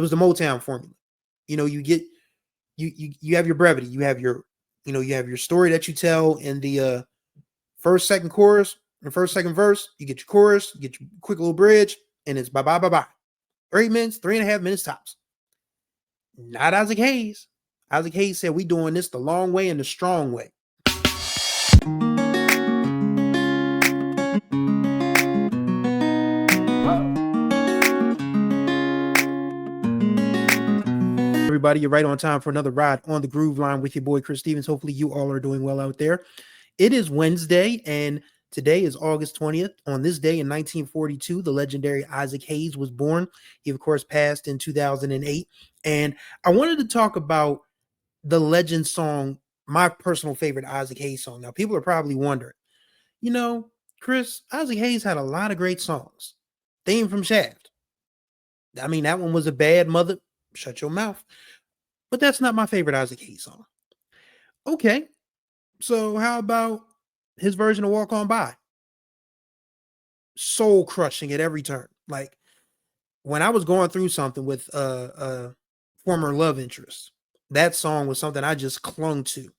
It was the Motown formula. You get you have your brevity, you have your story that you tell in the first, second chorus, the first, second verse. You get your chorus, you get your quick little bridge, and it's bye bye bye bye. 3 minutes, 3.5 minutes tops. Not Isaac Hayes. Isaac Hayes said, we doing this the long way and the strong way. Everybody, you're right on time for another ride on the Groove Line with your boy Chris Stevens. Hopefully you all are doing well out there. It is Wednesday, and today is August 20th. On this day in 1942, the legendary Isaac Hayes was born. He, of course, passed in 2008. And I wanted to talk about the legend song, my personal favorite Isaac Hayes song. Now, people are probably wondering, Chris, Isaac Hayes had a lot of great songs. Theme from Shaft. I mean, that one was a bad mother. Shut your mouth. But that's not my favorite Isaac Hayes song. Okay. So how about his version of Walk On By? Soul crushing at every turn. Like when I was going through something with a former love interest, that song was something I just clung to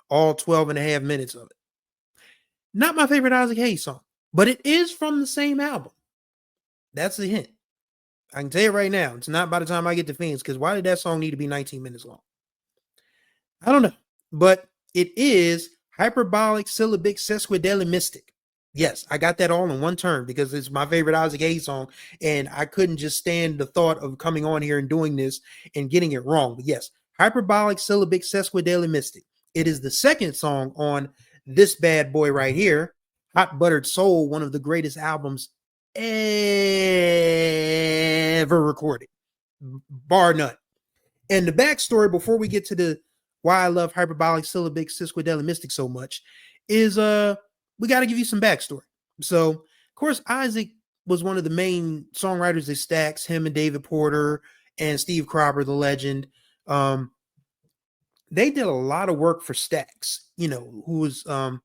all 12.5 minutes of it. Not my favorite Isaac Hayes song, but it is from the same album. That's a hint. I can tell you right now, it's not by the time I get to Phoenix, because why did that song need to be 19 minutes long? I don't know, but it is Hyperbolicsyllabicsesquedalymistic. Yes, I got that all in one turn because it's my favorite Isaac Hayes song, and I couldn't just stand the thought of coming on here and doing this and getting it wrong. But yes, Hyperbolicsyllabicsesquedalymistic. It is the second song on this bad boy right here, Hot Buttered Soul, one of the greatest albums ever recorded, bar none. And the backstory before we get to the why I love Hyperbolicsyllabicsesquedalymistic so much is we got to give you some backstory. So of course Isaac was one of the main songwriters of Stax, him and David Porter and Steve Cropper, the legend. They did a lot of work for Stax, who was the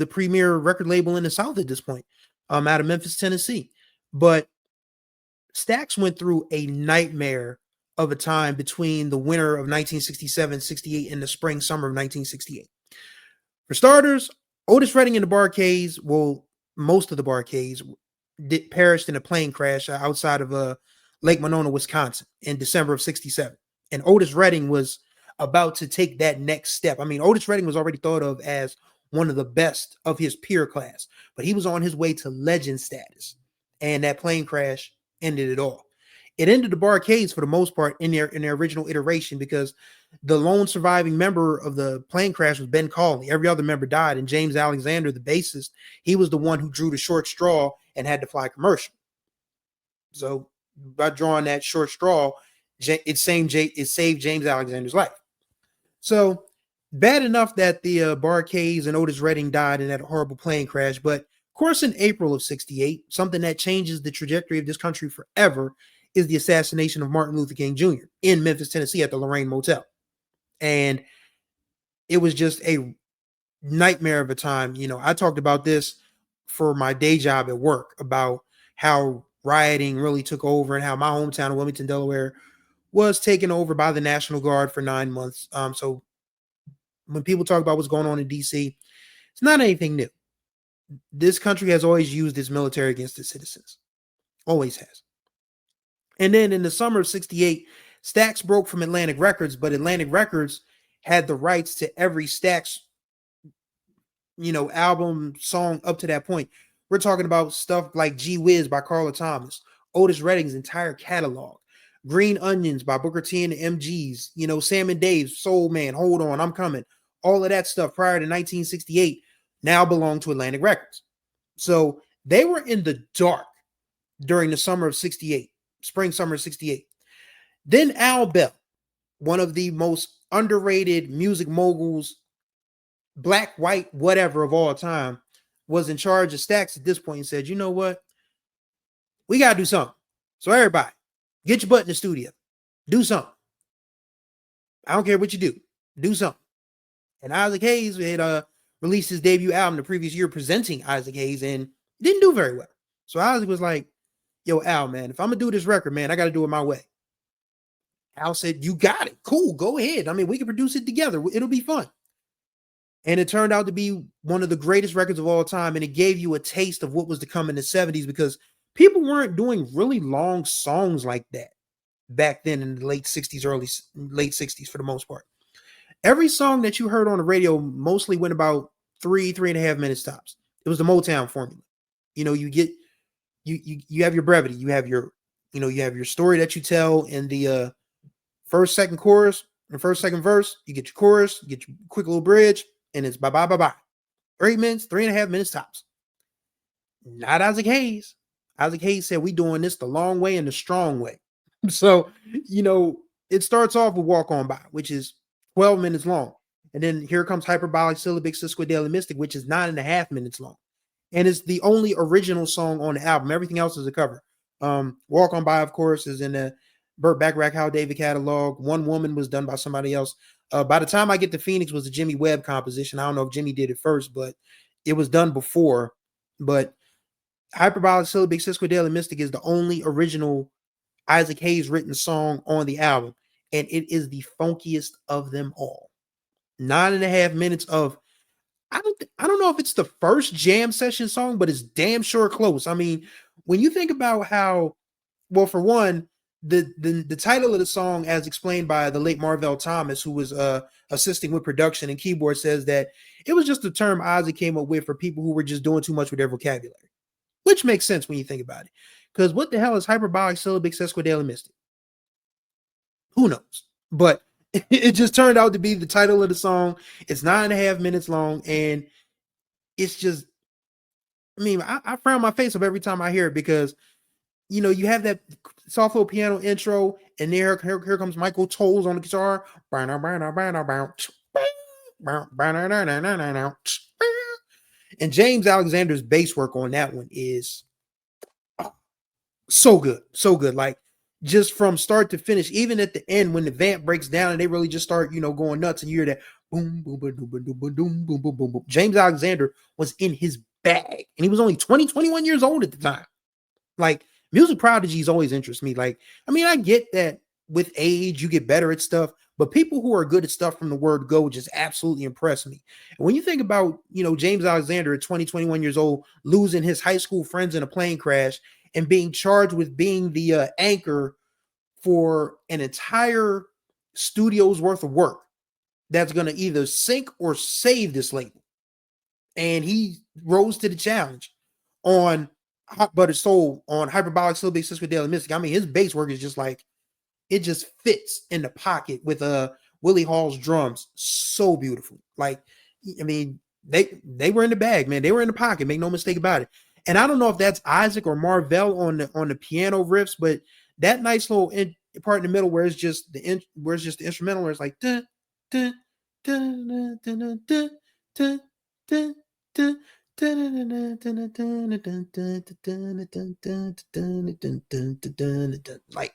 premier record label in the South at this point, out of Memphis, Tennessee. But Stax went through a nightmare of a time between the winter of 1967-68 and the spring, summer of 1968. For starters, Otis Redding and the Bar-Kays, well, most of the Bar-Kays perished in a plane crash outside of Lake Monona, Wisconsin in December of 67. And Otis Redding was about to take that next step. I mean, Otis Redding was already thought of as one of the best of his peer class, but he was on his way to legend status. And that plane crash ended it all. It ended the Bar-Kays for the most part in their original iteration, because the lone surviving member of the plane crash was Ben Cawley. Every other member died, and James Alexander, the bassist, he was the one who drew the short straw and had to fly commercial. So by drawing that short straw, it saved James Alexander's life. So bad enough that the Bar-Kays and Otis Redding died in that horrible plane crash, but of course in April of 68, something that changes the trajectory of this country forever is the assassination of Martin Luther King Jr. in Memphis, Tennessee at the Lorraine Motel. And it was just a nightmare of a time. I talked about this for my day job at work, about how rioting really took over and how my hometown of Wilmington, Delaware was taken over by the National Guard for 9 months. So when people talk about what's going on in DC, it's not anything new. This country has always used its military against its citizens. Always has. And then in the summer of 68, Stax broke from Atlantic Records, but Atlantic Records had the rights to every Stax, album, song up to that point. We're talking about stuff like Gee Whiz by Carla Thomas, Otis Redding's entire catalog, Green Onions by Booker T and the MGs, Sam and Dave's Soul Man, Hold On, I'm Coming. All of that stuff prior to 1968 now belonged to Atlantic Records. So they were in the dark during the summer of 68. Spring, summer of 68. Then Al Bell, one of the most underrated music moguls, black, white, whatever of all time, was in charge of Stax at this point and said, you know what? We got to do something. So everybody, get your butt in the studio. Do something. I don't care what you do. Do something. And Isaac Hayes had released his debut album the previous year presenting Isaac Hayes and didn't do very well. So Isaac was like, yo, Al, man, if I'm gonna do this record, man, I gotta do it my way. Al said, you got it. Cool, go ahead. I mean, we can produce it together. It'll be fun. And it turned out to be one of the greatest records of all time. And it gave you a taste of what was to come in the 70s because people weren't doing really long songs like that back then in the late 60s, late 60s for the most part. Every song that you heard on the radio mostly went about 3.5 minutes tops. It was the Motown formula. You know, you have your brevity, you have your story that you tell in the first, second chorus, and first, second verse. You get your chorus, you get your quick little bridge, and it's bye bye bye bye. 3 minutes, 3.5 minutes tops. Not Isaac Hayes. Isaac Hayes said, we doing this the long way and the strong way. So, it starts off with Walk On By, which is 12 minutes long. And then here comes Hyperbolicsyllabicsesquedalymistic, which is 9.5 minutes long. And it's the only original song on the album. Everything else is a cover. Walk On By, of course, is in the Burt Bacharach, Hal David catalog. One Woman was done by somebody else. By the time I Get to Phoenix was a Jimmy Webb composition. I don't know if Jimmy did it first, but it was done before. But Hyperbolicsyllabicsesquedalymistic is the only original Isaac Hayes written song on the album, and it is the funkiest of them all. 9.5 minutes of I don't know if it's the first jam session song, but it's damn sure close. I mean, when you think about how, well, for one, the title of the song, as explained by the late Marvell Thomas, who was assisting with production and keyboard, says that it was just a term Isaac came up with for people who were just doing too much with their vocabulary, which makes sense when you think about it. Because what the hell is Hyperbolicsyllabicsesquedalymistic? Who knows? But it just turned out to be the title of the song. It's 9.5 minutes long, and it's just, I mean, I frown my face up every time I hear it because, you have that soft little piano intro, and here comes Michael Tolles on the guitar. And James Alexander's bass work on that one is so good, so good. Like, just from start to finish, even at the end when the vamp breaks down and they really just start, going nuts, and you hear that boom, boom, boom, boom, boom, boom, boom, boom, boom, boom, boom. James Alexander was in his bag, and he was only 21 years old at the time. Like, music prodigies always interest me. Like, I mean, I get that with age you get better at stuff, but people who are good at stuff from the word go just absolutely impress me. And when you think about, James Alexander at 21 years old, losing his high school friends in a plane crash and being charged with being the anchor for an entire studio's worth of work that's going to either sink or save this label. And he rose to the challenge on Hot Buttered Soul, on Hyperbolicsyllabicsesquedalymistic. I mean, his bass work is just like, it just fits in the pocket with Willie Hall's drums so beautifully. Like, I mean, they were in the bag, man. They were in the pocket, make no mistake about it. And I don't know if that's Isaac or Marvell on the piano riffs, but that nice little part in the middle where it's just the instrumental, where it's like dun, dun, dun, dun, dun, dun, dun, dun, dun, like,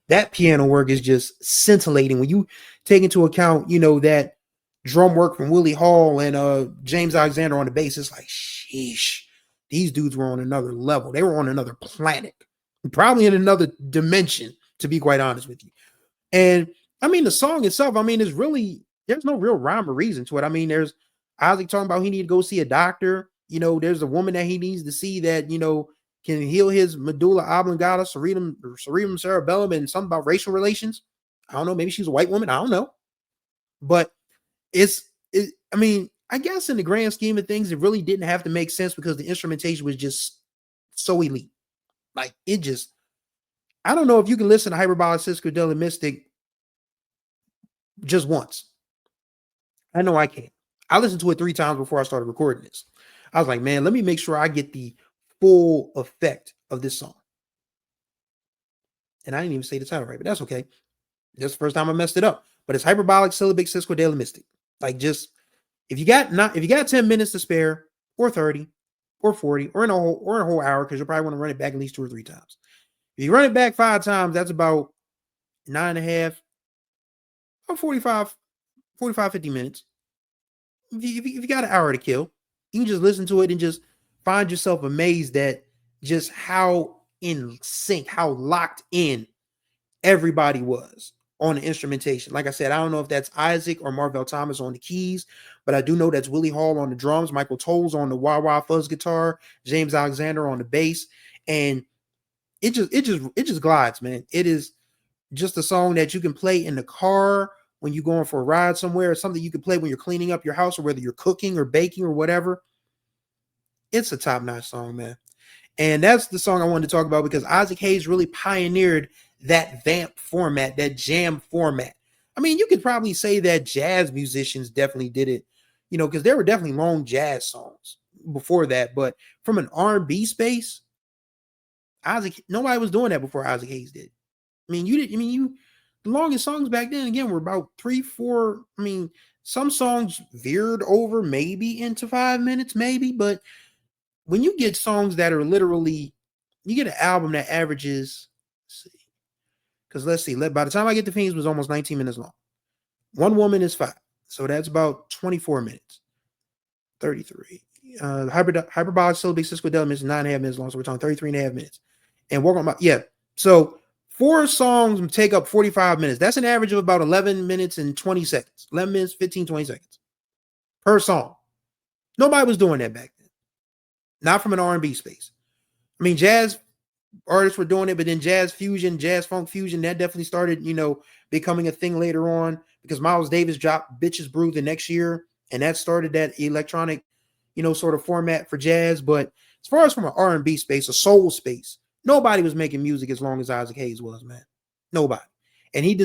that piano work is just scintillating when you take into account, that drum work from Willie Hall and James Alexander on the bass. It's like, sheesh, these dudes were on another level. They were on another planet, probably in another dimension, to be quite honest with you. And I mean, the song itself, I mean, there's no real rhyme or reason to it. I mean, there's Isaac talking about he need to go see a doctor. There's a woman that he needs to see that, can heal his medulla oblongata, cerebrum cerebellum, and something about racial relations. I don't know. Maybe she's a white woman. I don't know. But I mean, I guess in the grand scheme of things, it really didn't have to make sense because the instrumentation was just so elite. Like, I don't know if you can listen to Hyperbolicsyllabicsesquedalymistic just once. I know I can't. I listened to it 3 times before I started recording this. I was like, man, let me make sure I get the full effect of this song. And I didn't even say the title right, but that's okay. That's the first time I messed it up. But it's Hyperbolicsyllabicsesquedalymistic. Like, just if you got 10 minutes to spare, or 30, or 40, or a whole hour, because you'll probably want to run it back at least 2 or 3 times. If you run it back 5 times, that's about 9.5, or 45, 50 minutes. If you got an hour to kill, you can just listen to it and just find yourself amazed at just how in sync, how locked in everybody was on the instrumentation. Like I said, I don't know if that's Isaac or Marvell Thomas on the keys, but I do know that's Willie Hall on the drums, Michael Tolles on the wah wah fuzz guitar, James Alexander on the bass, and it just glides, man. It is just a song that you can play in the car when you're going for a ride somewhere, or something you can play when you're cleaning up your house, or whether you're cooking or baking or whatever. It's a top-notch song, man. And that's the song I wanted to talk about because Isaac Hayes really pioneered that vamp format, that jam format. I mean, you could probably say that jazz musicians definitely did it, because there were definitely long jazz songs before that. But from an R&B space, nobody was doing that before Isaac Hayes did. I mean, the longest songs back then, again, were about 3, 4. I mean, some songs veered over maybe into 5 minutes, maybe, but when you get songs that are literally, you get an album that averages, let's see, by the time I Get to Fiends was almost 19 minutes long. One Woman is 5. So that's about 24 minutes. 33. Hyperbolicsyllabicsesquedalymistic is 9.5 minutes long. So we're talking 33.5 minutes. And Walk on My, yeah. So 4 songs take up 45 minutes. That's an average of about 11 minutes and 20 seconds. 11 minutes, 15, 20 seconds per song. Nobody was doing that back then. Not from an R&B space. I mean, jazz artists were doing it, but then jazz fusion, jazz funk fusion, that definitely started, becoming a thing later on because Miles Davis dropped Bitches Brew the next year, and that started that electronic, sort of format for jazz. But as far as from an R&B space, a soul space, nobody was making music as long as Isaac Hayes was, man. Nobody. And he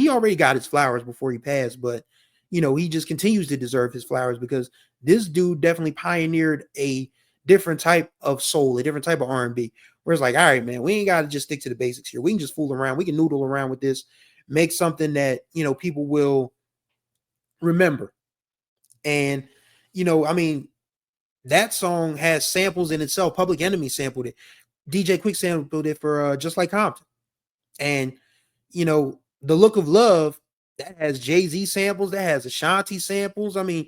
already got his flowers before he passed, but he just continues to deserve his flowers because this dude definitely pioneered a different type of soul, a different type of R&B, where it's like, all right, man, we ain't got to just stick to the basics here. We can just fool around. We can noodle around with this, make something that, people will remember. And, that song has samples in itself. Public Enemy sampled it. DJ Quick sampled it for Just Like Compton. And, The Look of Love, that has Jay-Z samples, that has Ashanti samples. I mean,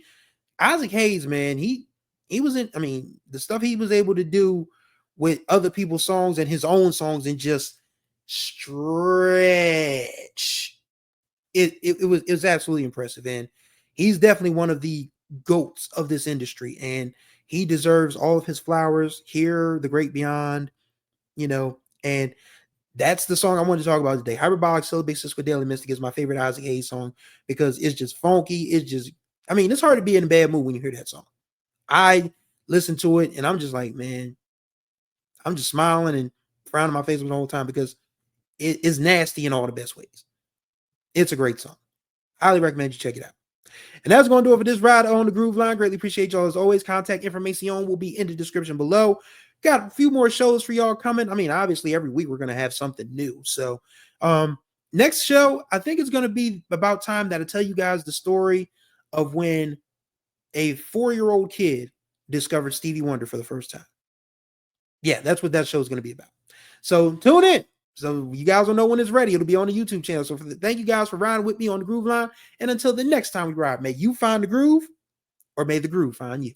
Isaac Hayes, man, he was the stuff he was able to do with other people's songs and his own songs and just stretch. It was absolutely impressive. And he's definitely one of the GOATs of this industry. And he deserves all of his flowers here, the great beyond, and that's the song I wanted to talk about today. Hyperbolicsyllabicsesquedalymistic is my favorite Isaac Hayes song because it's just funky. It's hard to be in a bad mood when you hear that song. I listen to it and I'm just like, man, I'm just smiling and frowning my face the whole time because it is nasty in all the best ways. It's a great song. Highly recommend you check it out. And that's going to do it for this ride on the Groove Line. Greatly appreciate y'all as always. Contact information will be in the description below. Got a few more shows for y'all coming. I mean, obviously every week we're going to have something new. So next show, I think it's going to be about time that I tell you guys the story of when a 4-year-old kid discovered Stevie Wonder for the first time. Yeah, that's what that show is going to be about. So tune in. So you guys will know when it's ready. It'll be on the YouTube channel. So thank you guys for riding with me on the Groove Line. And until the next time we ride, may you find the groove or may the groove find you.